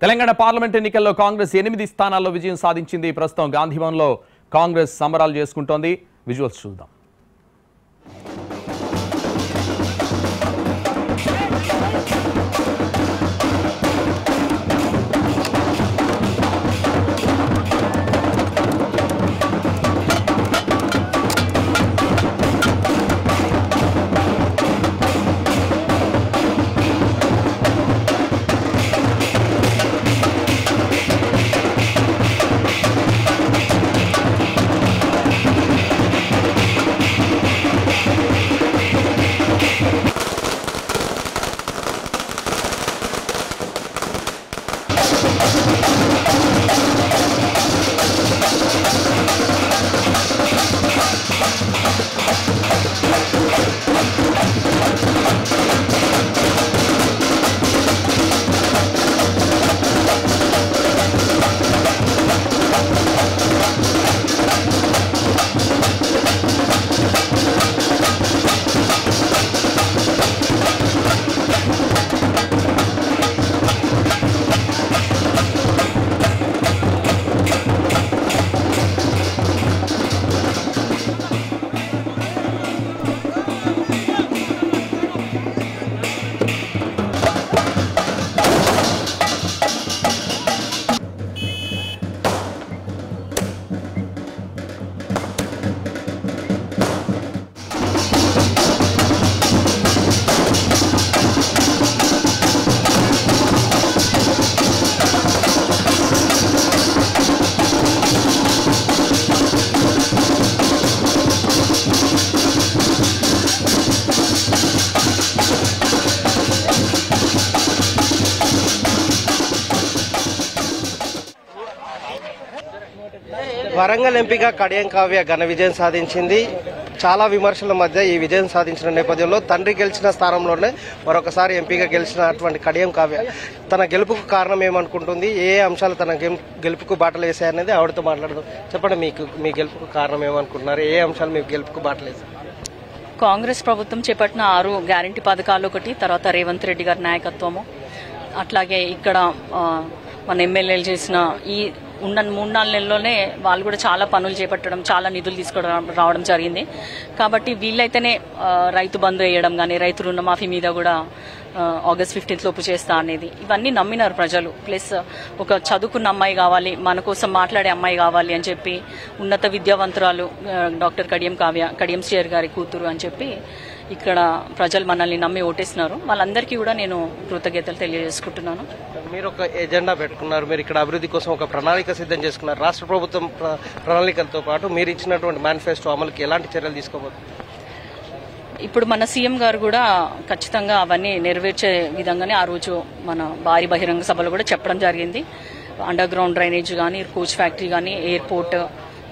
Telangana parliament ఎన్నికల్లో కాంగ్రెస్ 8 స్థానాల్లో విజయం సాధించింది. ప్రస్తుతం గాంధీభవన్లో కాంగ్రెస్ సంబరాలు చేసుకుంటోంది. విజువల్స్ చూద్దాం. వరంగల్ ఎంపీగా కడియం కావ్య ఘన విజయం సాధించింది. చాలా విమర్శల మధ్య ఈ విజయం సాధించిన నేపథ్యంలో తండ్రి గెలిచిన స్థానంలోనే మరొకసారి ఎంపీగా గెలిచినటువంటి కడియం కావ్య తన గెలుపుకు కారణం ఏమనుకుంటుంది, ఏ అంశాలు తన గెలుపుకు బాటలు వేసాయనేది ఆవిడతో మాట్లాడదాం. చెప్పండి, మీ గెలుపుకు కారణం ఏమనుకుంటున్నారు, ఏ అంశాలు మీ గెలుపుకు బాటలు వేసాయి? కాంగ్రెస్ ప్రభుత్వం చేపట్టిన 6 గ్యారంటీ పథకాలు ఒకటి, తర్వాత రేవంత్ రెడ్డి గారి నాయకత్వము, అట్లాగే ఇక్కడ మన ఎమ్మెల్యేలు చేసిన ఈ ఉన్న 3-4 నెలల్లోనే వాళ్ళు కూడా చాలా పనులు చేపట్టడం, చాలా నిధులు తీసుకోవడం రావడం జరిగింది. కాబట్టి వీళ్ళైతేనే రైతు బంధు వేయడం కానీ, రైతు రుణమాఫీ మీద కూడా ఆగస్ట్ 15 లోపు చేస్తా అనేది ఇవన్నీ నమ్మినారు ప్రజలు. ప్లస్ ఒక చదువుకున్న అమ్మాయి కావాలి, మన కోసం మాట్లాడే అమ్మాయి కావాలి అని చెప్పి ఉన్నత విద్యావంతురాలు డాక్టర్ కడియం శ్రీహరి గారి కూతురు అని చెప్పి ఇక్కడ ప్రజలు మనల్ని నమ్మి ఓటేస్తున్నారు. వాళ్ళందరికీ కూడా నేను కృతజ్ఞతలు తెలియజేసుకుంటున్నాను. మీరు ఒక ఎజెండా పెట్టుకున్నారు, మీరు ఇక్కడ అభివృద్ధి కోసం ఒక ప్రణాళిక సిద్ధం చేసుకున్నారు. రాష్ట్ర ప్రభుత్వం ప్రణాళికలతో పాటు మీరు ఇచ్చినటువంటి మేనిఫెస్టో అమలుకి ఎలాంటి చర్యలు తీసుకోబోతున్నారు? ఇప్పుడు మన సీఎం గారు కూడా ఖచ్చితంగా అవన్నీ నెరవేర్చే విధంగానే ఆ రోజు మన భారీ బహిరంగ సభలో కూడా చెప్పడం జరిగింది. అండర్ గ్రౌండ్ డ్రైనేజ్ కానీ, కోచ్ ఫ్యాక్టరీ కానీ, ఎయిర్పోర్ట్,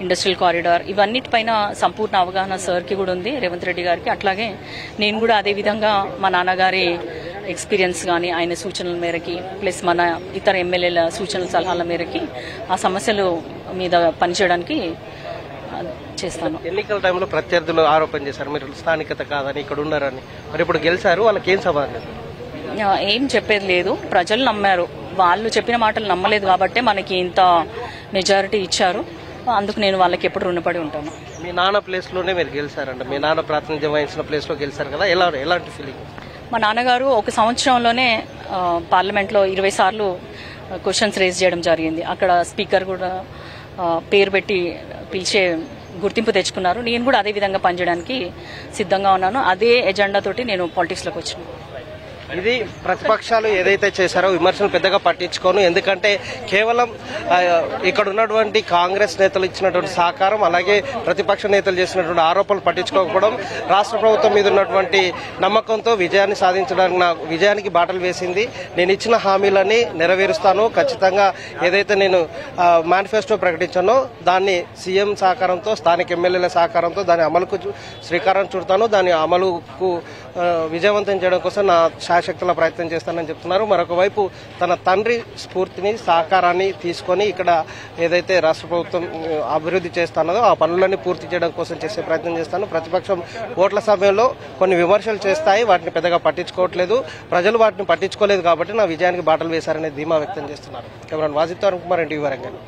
ఇండస్ట్రియల్ కారిడార్, ఇవన్నిటిపైన సంపూర్ణ అవగాహన సార్కి కూడా ఉంది, రేవంత్ రెడ్డి గారికి. అట్లాగే నేను కూడా అదే విధంగా మా నాన్నగారి ఎక్స్పీరియన్స్ కానీ, ఆయన సూచనల మేరకి, ప్లస్ మన ఇతర ఎమ్మెల్యేల సూచనల సలహాల మేరకి ఆ సమస్యల మీద పనిచేయడానికి చేస్తాను. ఎన్నికల టైంలో ప్రత్యర్థులు ఆరోపణ చేశారు మీరు స్థానికత కాదని, ఇక్కడ ఉన్నారని. మరి ఇప్పుడు గెలిచారు, వాళ్ళకి ఏం సమాధానం? ఏం చెప్పేది లేదు, ప్రజలు నమ్మారు. వాళ్ళు చెప్పిన మాటలు నమ్మలేదు కాబట్టే మనకి ఇంత మెజారిటీ ఇచ్చారు. అందుకు నేను వాళ్ళకి ఎప్పుడు రుణపడి ఉంటాను. మీ నాన్న ప్లేస్లోనే మీరు గెలిచారంట, మీ నాన్న ప్రాతినిధ్యం వహించిన ప్లేస్లో గెలిచారు కదా, ఎలాంటి ఫీలింగ్? మా నాన్నగారు ఒక సంవత్సరంలోనే పార్లమెంట్లో 20 సార్లు క్వశ్చన్స్ రేజ్ చేయడం జరిగింది. అక్కడ స్పీకర్ కూడా పేరు పెట్టి పిలిచే గుర్తింపు తెచ్చుకున్నారు. నేను కూడా అదే విధంగా పనిచేయడానికి సిద్ధంగా ఉన్నాను. అదే ఎజెండా తోటి నేను పాలిటిక్స్లోకి వచ్చాను. ఇది ప్రతిపక్షాలు ఏదైతే చేశారో విమర్శలు పెద్దగా పట్టించుకోను, ఎందుకంటే కేవలం ఇక్కడ ఉన్నటువంటి కాంగ్రెస్ నేతలు ఇచ్చినటువంటి సహకారం, అలాగే ప్రతిపక్ష నేతలు చేసినటువంటి ఆరోపణలు పట్టించుకోకపోవడం రాష్ట్ర ప్రభుత్వం మీద ఉన్నటువంటి నమ్మకంతో విజయాన్ని సాధించడానికి విజయానికి బాటలు వేసింది. నేను ఇచ్చిన హామీలని నెరవేరుస్తాను, ఖచ్చితంగా ఏదైతే నేను మేనిఫెస్టో ప్రకటించానో దాన్ని సీఎం సహకారంతో, స్థానిక ఎమ్మెల్యేల సహకారంతో దాని అమలుకు శ్రీకారం చుడతాను, దాని అమలుకు విజయవంతం చేయడం కోసం నా శాశక్తుల ప్రయత్నం చేస్తానని చెప్తున్నారు. మరొక వైపు తన తండ్రి స్ఫూర్తిని సహకారాన్ని తీసుకొని ఇక్కడ ఏదైతే రాష్ట్ర ప్రభుత్వం అభివృద్ధి చేస్తున్నదో ఆ పనులన్నీ పూర్తి చేయడం కోసం చేసే ప్రయత్నం చేస్తాను. ప్రతిపక్షం ఓట్ల సమయంలో కొన్ని విమర్శలు చేస్తాయి, వాటిని పెద్దగా పట్టించుకోవట్లేదు, ప్రజలు వాటిని పట్టించుకోలేదు కాబట్టి నా విజయానికి బాటలు వేశారనే ధీమా వ్యక్తం చేస్తున్నారు. Cameraman Wajid Tarun Kumar, NTV Warangal.